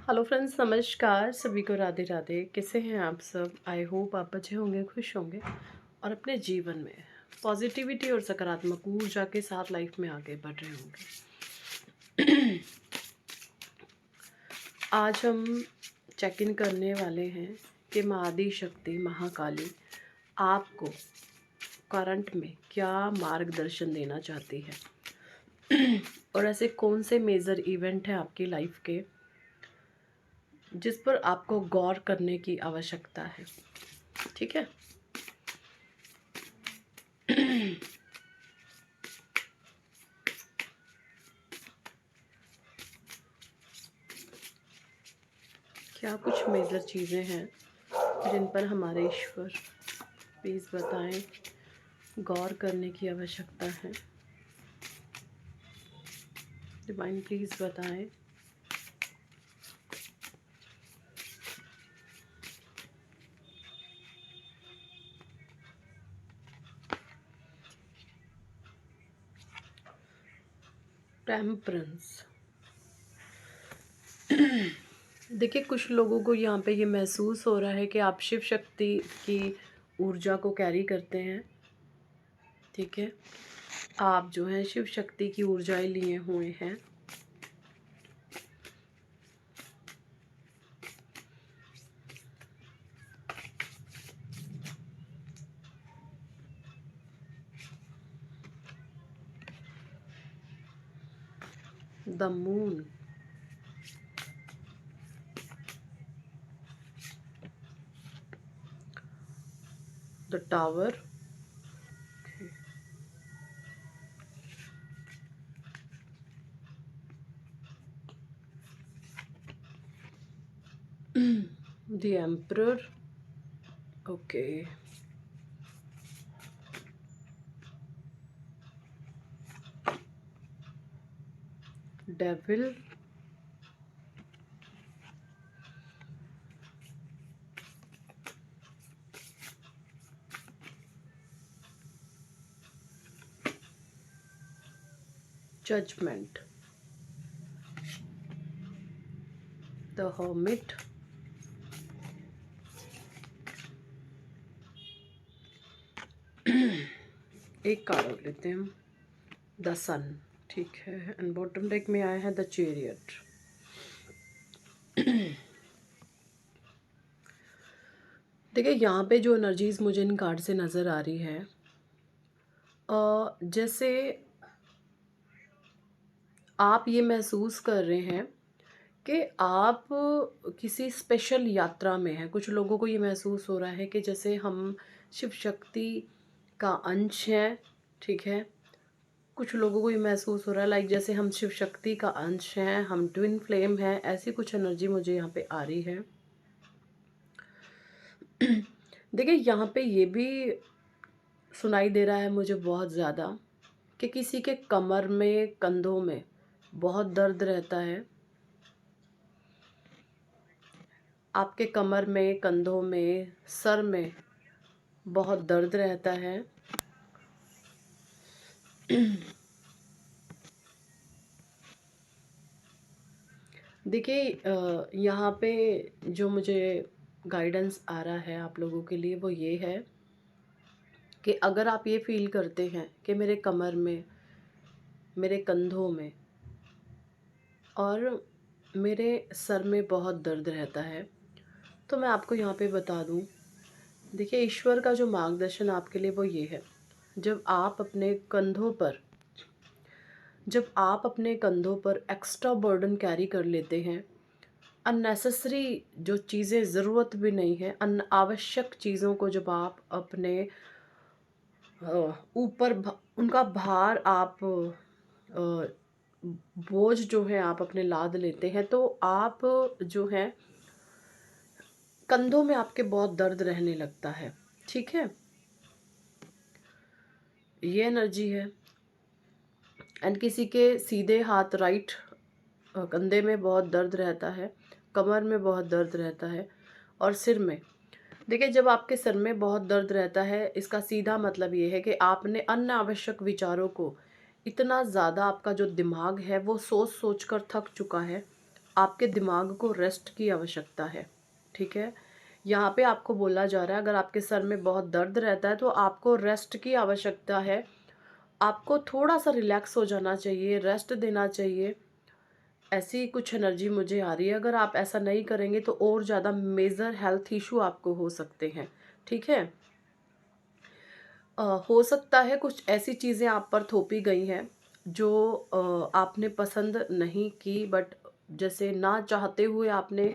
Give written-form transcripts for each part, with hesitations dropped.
Hello friends, नमस्कार। सभी को राधे राधे। कैसे हैं आप सब? आई होप आप अच्छे होंगे, खुश होंगे और अपने जीवन में पॉजिटिविटी और सकारात्मक ऊर्जा के साथ लाइफ में आगे बढ़ रहे होंगे। आज हम चेक इन करने वाले हैं कि माँ आदि शक्ति महाकाली आपको करंट में क्या मार्गदर्शन देना चाहती है और ऐसे कौन से मेजर इवेंट हैं आपकी लाइफ के जिस पर आपको गौर करने की आवश्यकता है। ठीक है। क्या कुछ मेजर चीज़ें हैं जिन पर हमारे ईश्वर प्लीज़ बताएं, गौर करने की आवश्यकता है। डिवाइन प्लीज़ बताएं। टेम्परेंस। देखिए, कुछ लोगों को यहाँ पे ये महसूस हो रहा है कि आप शिव शक्ति की ऊर्जा को कैरी करते हैं। ठीक है, आप जो है शिव शक्ति की ऊर्जाएं लिए हुए हैं। The moon, the tower, the emperor, okay, devil, judgement, the hermit, एक कार्ड और लेते हैं हम, द सन। ठीक है, एंड बॉटम डेक में आया है द चैरियट। देखिए, यहाँ पे जो एनर्जीज मुझे इन कार्ड से नज़र आ रही है, जैसे आप ये महसूस कर रहे हैं कि आप किसी स्पेशल यात्रा में हैं। कुछ लोगों को ये महसूस हो रहा है कि जैसे हम शिव शक्ति का अंश हैं। ठीक है, कुछ लोगों को ये महसूस हो रहा है लाइक जैसे हम शिव शक्ति का अंश हैं, हम ट्विन फ्लेम हैं। ऐसी कुछ एनर्जी मुझे यहाँ पे आ रही है। देखिए, यहाँ पे ये भी सुनाई दे रहा है मुझे बहुत ज़्यादा कि किसी के कमर में, कंधों में बहुत दर्द रहता है। आपके कमर में, कंधों में, सर में बहुत दर्द रहता है। देखिए, यहाँ पे जो मुझे गाइडेंस आ रहा है आप लोगों के लिए वो ये है कि अगर आप ये फील करते हैं कि मेरे कमर में, मेरे कंधों में और मेरे सर में बहुत दर्द रहता है, तो मैं आपको यहाँ पे बता दूँ, देखिए ईश्वर का जो मार्गदर्शन आपके लिए वो ये है, जब आप अपने कंधों पर एक्स्ट्रा बर्डन कैरी कर लेते हैं, अननेसेसरी जो चीज़ें ज़रूरत भी नहीं है, अनावश्यक चीज़ों को जब आप अपने ऊपर उनका भार आप बोझ जो है आप अपने लाद लेते हैं, तो आप जो है कंधों में आपके बहुत दर्द रहने लगता है। ठीक है, ये एनर्जी है। एंड किसी के सीधे हाथ राइट कंधे में बहुत दर्द रहता है, कमर में बहुत दर्द रहता है और सिर में। देखिए, जब आपके सिर में बहुत दर्द रहता है, इसका सीधा मतलब ये है कि आपने अनावश्यक विचारों को, इतना ज़्यादा आपका जो दिमाग है वो सोच सोच कर थक चुका है। आपके दिमाग को रेस्ट की आवश्यकता है, ठीक है। यहाँ पे आपको बोला जा रहा है, अगर आपके सर में बहुत दर्द रहता है तो आपको रेस्ट की आवश्यकता है। आपको थोड़ा सा रिलैक्स हो जाना चाहिए, रेस्ट देना चाहिए। ऐसी कुछ एनर्जी मुझे आ रही है। अगर आप ऐसा नहीं करेंगे तो और ज़्यादा मेजर हेल्थ इशू आपको हो सकते हैं, ठीक है। हो सकता है कुछ ऐसी चीज़ें आप पर थोपी गई हैं जो आपने पसंद नहीं की, बट जैसे ना चाहते हुए आपने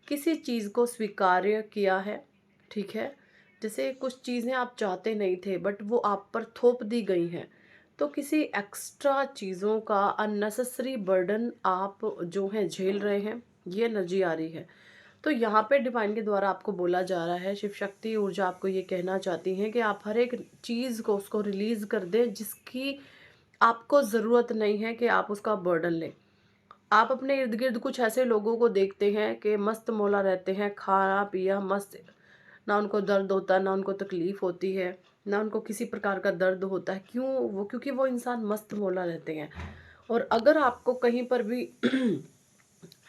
किसी चीज़ को स्वीकार्य किया है, ठीक है। जैसे कुछ चीज़ें आप चाहते नहीं थे बट वो आप पर थोप दी गई हैं। तो किसी एक्स्ट्रा चीज़ों का अननेसेसरी बर्डन आप जो है झेल रहे हैं, ये एनर्जी आ रही है। तो यहाँ पे डिवाइन के द्वारा आपको बोला जा रहा है, शिव शक्ति ऊर्जा आपको ये कहना चाहती हैं कि आप हर एक चीज़ को उसको रिलीज़ कर दें जिसकी आपको ज़रूरत नहीं है कि आप उसका बर्डन लें। आप अपने इर्द गिर्द कुछ ऐसे लोगों को देखते हैं कि मस्त मौला रहते हैं, खाना पिया मस्त, ना उनको दर्द होता, ना उनको तकलीफ़ होती है, ना उनको किसी प्रकार का दर्द होता है। क्यों? वो क्योंकि वो इंसान मस्त मौला रहते हैं। और अगर आपको कहीं पर भी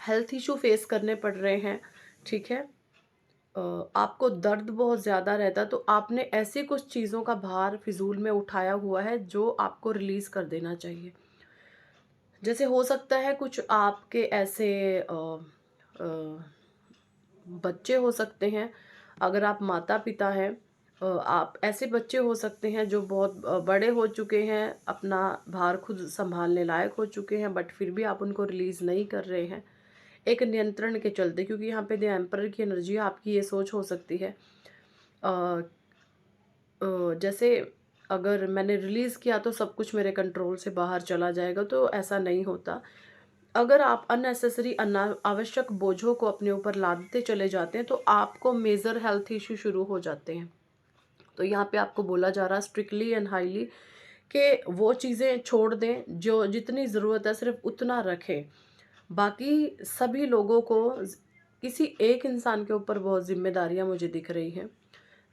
हेल्थ इशू फेस करने पड़ रहे हैं, ठीक है, आपको दर्द बहुत ज़्यादा रहता है, तो आपने ऐसी कुछ चीज़ों का भार फिजूल में उठाया हुआ है जो आपको रिलीज़ कर देना चाहिए। जैसे हो सकता है कुछ आपके ऐसे अ, बच्चे हो सकते हैं, अगर आप माता पिता हैं, आप ऐसे बच्चे हो सकते हैं जो बहुत बड़े हो चुके हैं, अपना भार खुद संभालने लायक हो चुके हैं, बट फिर भी आप उनको रिलीज़ नहीं कर रहे हैं एक नियंत्रण के चलते, क्योंकि यहाँ पे द एम्परर की एनर्जी, आपकी ये सोच हो सकती है अ, जैसे अगर मैंने रिलीज़ किया तो सब कुछ मेरे कंट्रोल से बाहर चला जाएगा, तो ऐसा नहीं होता। अगर आप अननेसेसरी अनावश्यक बोझों को अपने ऊपर लादते चले जाते हैं तो आपको मेजर हेल्थ इश्यू शुरू हो जाते हैं। तो यहाँ पे आपको बोला जा रहा है स्ट्रिक्टली एंड हाईली कि वो चीज़ें छोड़ दें, जो जितनी ज़रूरत है सिर्फ उतना रखें। बाकी सभी लोगों को किसी एक इंसान के ऊपर बहुत जिम्मेदारियां मुझे दिख रही हैं।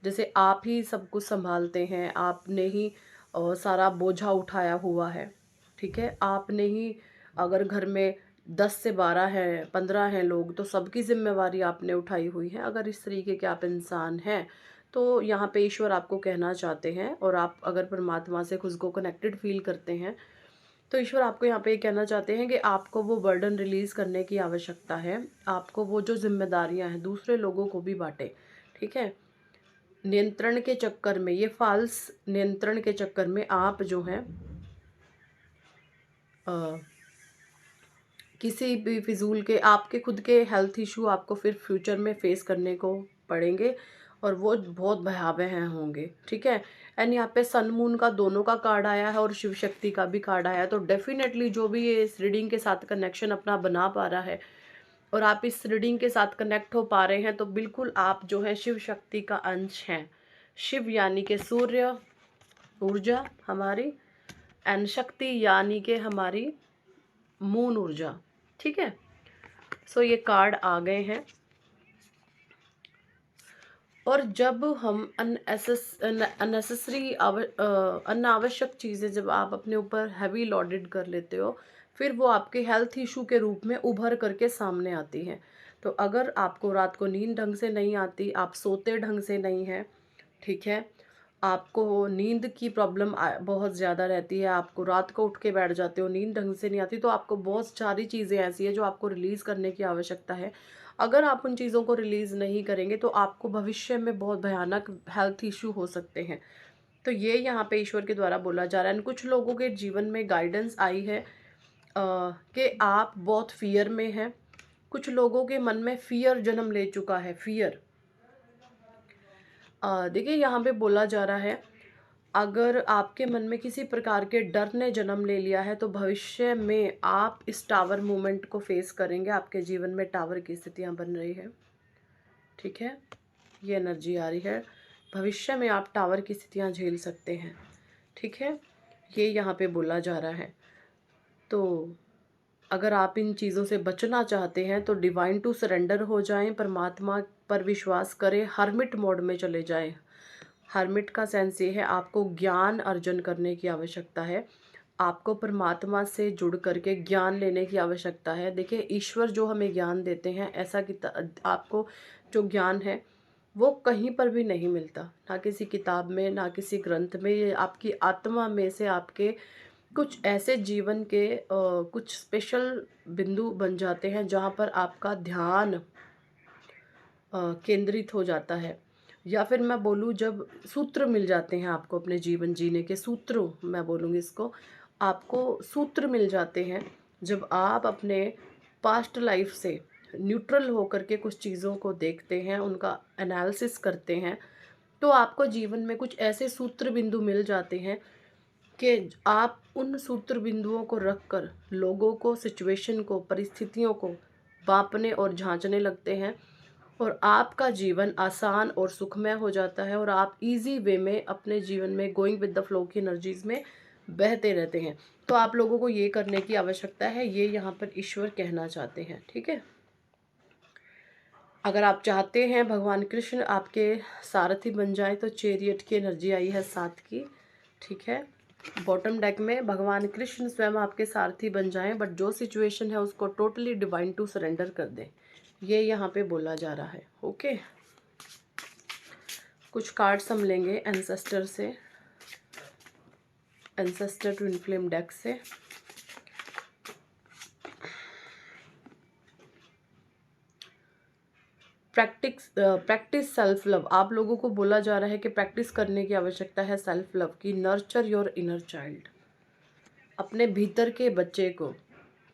जैसे आप ही सब कुछ संभालते हैं, आपने ही सारा बोझा उठाया हुआ है, ठीक है। आपने ही, अगर घर में 10 से 12 हैं, 15 हैं लोग, तो सबकी जिम्मेवारी आपने उठाई हुई है। अगर इस तरीके के आप इंसान हैं तो यहाँ पे ईश्वर आपको कहना चाहते हैं, और आप अगर परमात्मा से खुद को कनेक्टेड फील करते हैं तो ईश्वर आपको यहाँ पे ये कहना चाहते हैं कि आपको वो बर्डन रिलीज़ करने की आवश्यकता है। आपको वो जो ज़िम्मेदारियाँ हैं दूसरे लोगों को भी बाँटें, ठीक है? नियंत्रण के चक्कर में, ये फ़ाल्स नियंत्रण के चक्कर में आप जो हैं अ, किसी भी फ़िज़ूल के आपके खुद के हेल्थ इश्यू आपको फिर फ्यूचर में फ़ेस करने को पड़ेंगे, और वो बहुत भयावह होंगे, ठीक है। एंड यहाँ पे सन मून का दोनों का कार्ड आया है और शिव शक्ति का भी कार्ड आया है, तो डेफिनेटली जो भी ये इस रीडिंग के साथ कनेक्शन अपना बना पा रहा है और आप इस रीडिंग के साथ कनेक्ट हो पा रहे हैं, तो बिल्कुल आप जो है शिव शक्ति का अंश हैं। शिव यानी कि सूर्य ऊर्जा हमारी, एंड शक्ति यानी कि हमारी मून ऊर्जा, ठीक है। सो ये कार्ड आ गए हैं। और जब हम अननेसेसरी अनावश्यक चीज़ें जब आप अपने ऊपर हैवी लोडेड कर लेते हो, फिर वो आपके हेल्थ इशू के रूप में उभर करके सामने आती हैं। तो अगर आपको रात को नींद ढंग से नहीं आती, आप सोते ढंग से नहीं हैं, ठीक है, आपको नींद की प्रॉब्लम बहुत ज़्यादा रहती है, आपको रात को उठ के बैठ जाते हो, नींद ढंग से नहीं आती, तो आपको बहुत सारी चीज़ें ऐसी हैं जो आपको रिलीज़ करने की आवश्यकता है। अगर आप उन चीज़ों को रिलीज़ नहीं करेंगे तो आपको भविष्य में बहुत भयानक हेल्थ इश्यू हो सकते हैं। तो ये यहाँ पे ईश्वर के द्वारा बोला जा रहा है। कुछ लोगों के जीवन में गाइडेंस आई है कि आप बहुत फ़ियर में हैं। कुछ लोगों के मन में फ़ियर जन्म ले चुका है, फ़ियर। देखिए यहाँ पे बोला जा रहा है, अगर आपके मन में किसी प्रकार के डर ने जन्म ले लिया है तो भविष्य में आप इस टावर मूवमेंट को फेस करेंगे। आपके जीवन में टावर की स्थितियाँ बन रही है, ठीक है, ये एनर्जी आ रही है। भविष्य में आप टावर की स्थितियाँ झेल सकते हैं, ठीक है, ये यहाँ पे बोला जा रहा है। तो अगर आप इन चीज़ों से बचना चाहते हैं तो डिवाइन टू सरेंडर हो जाएं, परमात्मा पर विश्वास करें, हर्मिट मोड में चले जाएं। हर्मिट का सेंस ये है, आपको ज्ञान अर्जन करने की आवश्यकता है। आपको परमात्मा से जुड़ करके ज्ञान लेने की आवश्यकता है। देखिए, ईश्वर जो हमें ज्ञान देते हैं, ऐसा कि आपको जो ज्ञान है वो कहीं पर भी नहीं मिलता, ना किसी किताब में, ना किसी ग्रंथ में। ये आपकी आत्मा में से आपके कुछ ऐसे जीवन के कुछ स्पेशल बिंदु बन जाते हैं जहाँ पर आपका ध्यान केंद्रित हो जाता है। या फिर मैं बोलूँ, जब सूत्र मिल जाते हैं आपको अपने जीवन जीने के सूत्र, मैं बोलूँगी इसको, आपको सूत्र मिल जाते हैं जब आप अपने पास्ट लाइफ से न्यूट्रल होकर के कुछ चीज़ों को देखते हैं, उनका एनालिसिस करते हैं, तो आपको जीवन में कुछ ऐसे सूत्र बिंदु मिल जाते हैं कि आप उन सूत्र बिंदुओं को रख कर लोगों को, सिचुएशन को, परिस्थितियों को मापने और जांचने लगते हैं, और आपका जीवन आसान और सुखमय हो जाता है, और आप इजी वे में अपने जीवन में गोइंग विद द फ्लो की एनर्जीज में बहते रहते हैं। तो आप लोगों को ये करने की आवश्यकता है, ये यहाँ पर ईश्वर कहना चाहते हैं। ठीक है, अगर आप चाहते हैं भगवान कृष्ण आपके सारथी बन जाए, तो चेरियट की एनर्जी आई है 7 की। ठीक है, बॉटम डेक में भगवान कृष्ण स्वयं आपके सारथी बन जाएं, बट जो सिचुएशन है उसको टोटली डिवाइन टू सरेंडर कर दें, ये यहाँ पे बोला जा रहा है। ओके, कुछ कार्ड्स हम लेंगे एंसेस्टर से, एंसेस्टर ट्विन फ्लेम डेक से। प्रैक्टिस सेल्फ लव, आप लोगों को बोला जा रहा है कि प्रैक्टिस करने की आवश्यकता है सेल्फ लव की। नर्चर योर इनर चाइल्ड, अपने भीतर के बच्चे को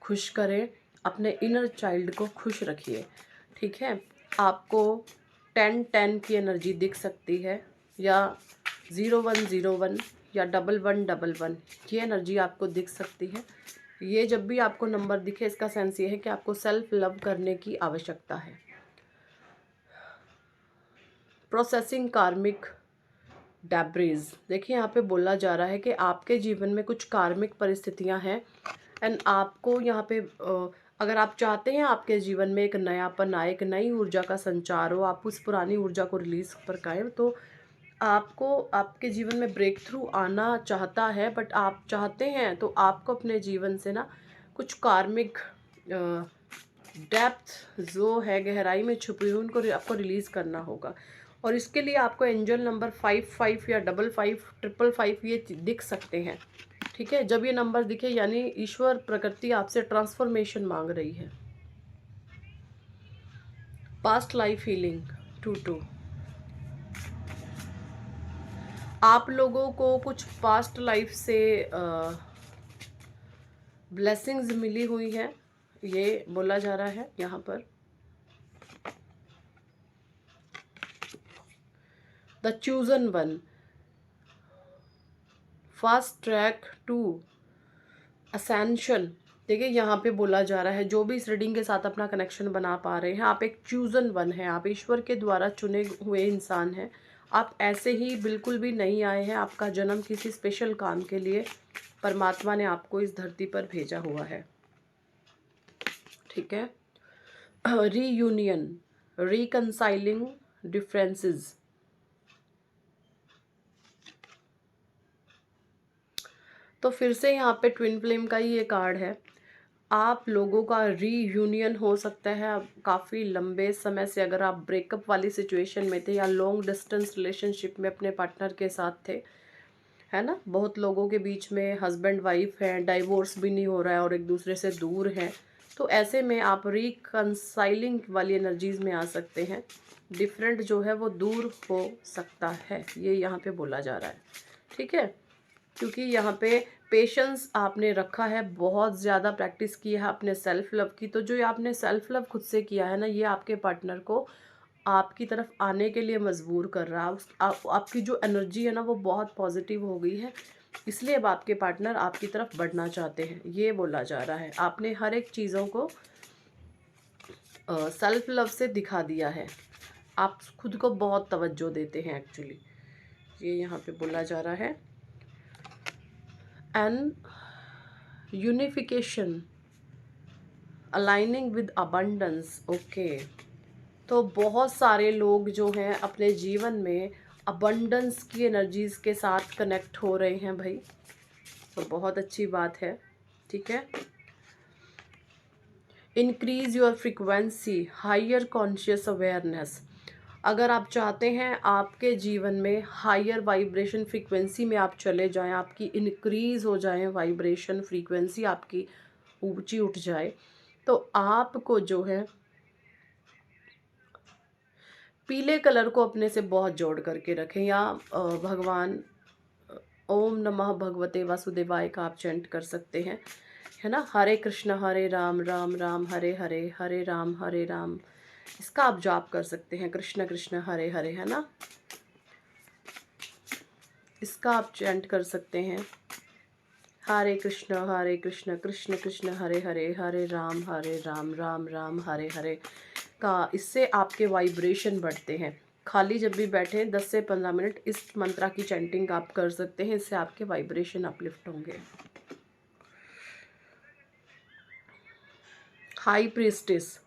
खुश करें, अपने इनर चाइल्ड को खुश रखिए। ठीक है, आपको 10-10 की एनर्जी दिख सकती है, या 0101 या 1111, ये एनर्जी आपको दिख सकती है। ये जब भी आपको नंबर दिखे, इसका सेंस ये है कि आपको सेल्फ लव करने की आवश्यकता है। प्रोसेसिंग कार्मिक डेब्रीज, देखिए यहाँ पे बोला जा रहा है कि आपके जीवन में कुछ कार्मिक परिस्थितियाँ हैं, एंड आपको यहाँ पे अगर आप चाहते हैं आपके जीवन में एक नयापन आए, एक नई ऊर्जा का संचार हो, आप उस पुरानी ऊर्जा को रिलीज कर पाएँ, तो आपको आपके जीवन में ब्रेक थ्रू आना चाहता है। बट आप चाहते हैं तो आपको अपने जीवन से ना कुछ कार्मिक डेप्थ जो है, गहराई में छुपी हुई, उनको आपको रिलीज़ करना होगा। और इसके लिए आपको एंजल नंबर 55 या 55 555 ये दिख सकते हैं। ठीक है, जब ये नंबर दिखे यानी ईश्वर प्रकृति आपसे ट्रांसफॉर्मेशन मांग रही है। पास्ट लाइफ हीलिंग 2-2, आप लोगों को कुछ पास्ट लाइफ से ब्लेसिंग्स मिली हुई है, ये बोला जा रहा है यहाँ पर। The chosen one, fast track to ascension. देखिए यहाँ पे बोला जा रहा है, जो भी इस रीडिंग के साथ अपना कनेक्शन बना पा रहे हैं, आप एक चूजन वन है, आप ईश्वर के द्वारा चुने हुए इंसान हैं। आप ऐसे ही बिल्कुल भी नहीं आए हैं, आपका जन्म किसी स्पेशल काम के लिए परमात्मा ने आपको इस धरती पर भेजा हुआ है। ठीक है, रीयूनियन, रिकंसाइलिंग डिफरेंसेस, तो फिर से यहाँ पे ट्विन फ्लेम का ही ये कार्ड है। आप लोगों का रीयूनियन हो सकता है। काफ़ी लंबे समय से अगर आप ब्रेकअप वाली सिचुएशन में थे, या लॉन्ग डिस्टेंस रिलेशनशिप में अपने पार्टनर के साथ थे, है ना, बहुत लोगों के बीच में हस्बैंड वाइफ है, डाइवोर्स भी नहीं हो रहा है और एक दूसरे से दूर हैं, तो ऐसे में आप रिकंसाइलिंग वाली एनर्जीज में आ सकते हैं। डिफरेंट जो है वो दूर हो सकता है, ये यहाँ पे बोला जा रहा है। ठीक है, क्योंकि यहाँ पे पेशेंस आपने रखा है, बहुत ज़्यादा प्रैक्टिस की है आपने सेल्फ लव की, तो जो आपने सेल्फ लव खुद से किया है ना, ये आपके पार्टनर को आपकी तरफ आने के लिए मजबूर कर रहा है। आपकी जो एनर्जी है ना वो बहुत पॉजिटिव हो गई है, इसलिए अब आपके पार्टनर आपकी तरफ बढ़ना चाहते हैं, ये बोला जा रहा है। आपने हर एक चीज़ों को सेल्फ लव से दिखा दिया है, आप खुद को बहुत तवज्जो देते हैं एक्चुअली, ये यहाँ पे बोला जा रहा है। And unification, aligning with abundance. Okay, तो बहुत सारे लोग जो हैं अपने जीवन में अबंडेंस की एनर्जीज के साथ कनेक्ट हो रहे हैं भाई। तो बहुत अच्छी बात है। ठीक है, increase your frequency, higher conscious awareness. अगर आप चाहते हैं आपके जीवन में हायर वाइब्रेशन फ्रीक्वेंसी में आप चले जाएं, आपकी इंक्रीज हो जाए वाइब्रेशन फ्रीक्वेंसी, आपकी ऊंची उठ जाए, तो आपको जो है पीले कलर को अपने से बहुत जोड़ करके रखें, या भगवान ओम नमः भगवते वासुदेवाय का आप चैंट कर सकते हैं, है ना। हरे कृष्ण हरे राम राम राम हरे हरे, हरे राम, इसका आप जाप कर सकते हैं। कृष्ण कृष्ण हरे हरे, है ना, इसका आप चैंट कर सकते हैं। हरे कृष्ण कृष्ण कृष्ण हरे हरे, हरे राम राम राम हरे हरे का, इससे आपके वाइब्रेशन बढ़ते हैं। खाली जब भी बैठे 10 से 15 मिनट इस मंत्रा की चैंटिंग आप कर सकते हैं, इससे आपके वाइब्रेशन अपलिफ्ट होंगे। High priestess,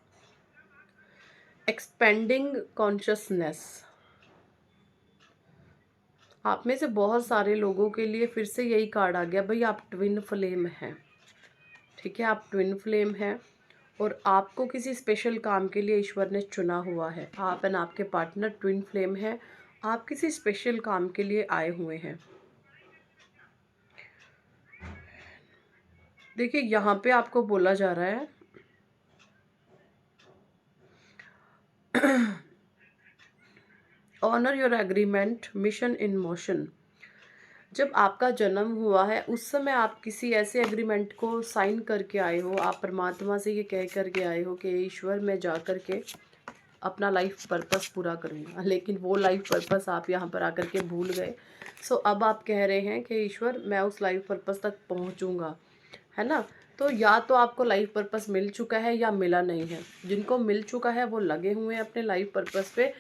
expanding consciousness. आप में से बहुत सारे लोगों के लिए फिर से यही कार्ड आ गया भाई, आप ट्विन फ्लेम हैं। ठीक है, आप ट्विन फ्लेम हैं और आपको किसी स्पेशल काम के लिए ईश्वर ने चुना हुआ है। आप एंड आपके पार्टनर ट्विन फ्लेम हैं, आप किसी स्पेशल काम के लिए आए हुए हैं। देखिए यहाँ पे आपको बोला जा रहा है honour your agreement, mission in motion. जब आपका जन्म हुआ है उस समय आप किसी ऐसे एग्रीमेंट को साइन करके आए हो, आप परमात्मा से ये कह करके आए हो कि ईश्वर मैं जा कर के अपना लाइफ पर्पस पूरा करूँगा, लेकिन वो लाइफ पर्पस आप यहाँ पर आकर के भूल गए। सो अब आप कह रहे हैं कि ईश्वर मैं उस लाइफ पर्पस तक पहुँचूँगा, है ना। तो या तो आपको लाइफ पर्पस मिल चुका है या मिला नहीं है। जिनको मिल चुका है वो लगे हुए हैं अपने लाइफ पर्पस पे,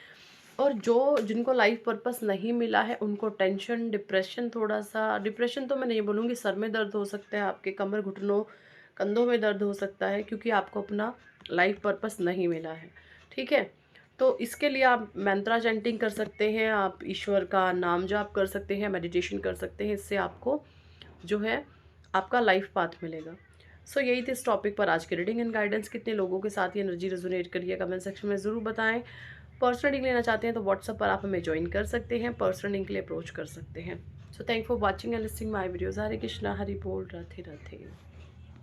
और जो जिनको लाइफ पर्पस नहीं मिला है उनको टेंशन, डिप्रेशन, थोड़ा सा डिप्रेशन तो मैं नहीं बोलूँगी, सर में दर्द हो सकता है, आपके कमर घुटनों कंधों में दर्द हो सकता है, क्योंकि आपको अपना लाइफ पर्पस नहीं मिला है। ठीक है, तो इसके लिए आप मंत्रा चैंटिंग कर सकते हैं, आप ईश्वर का नाम जाप कर सकते हैं, मेडिटेशन कर सकते हैं, इससे आपको जो है आपका लाइफ पाथ मिलेगा। सो यही थी इस टॉपिक पर आज की रीडिंग एंड गाइडेंस। कितने लोगों के साथ ये एनर्जी रेजोनेट करिए कमेंट सेक्शन में ज़रूर बताएं। पर्सनल रीडिंग लेना चाहते हैं तो व्हाट्सएप पर आप हमें ज्वाइन कर सकते हैं, पर्सनल रीडिंग के लिए अप्रोच कर सकते हैं। So thank for watching and listening my videos. Hare Krishna, Hari बोल, राधे राधे।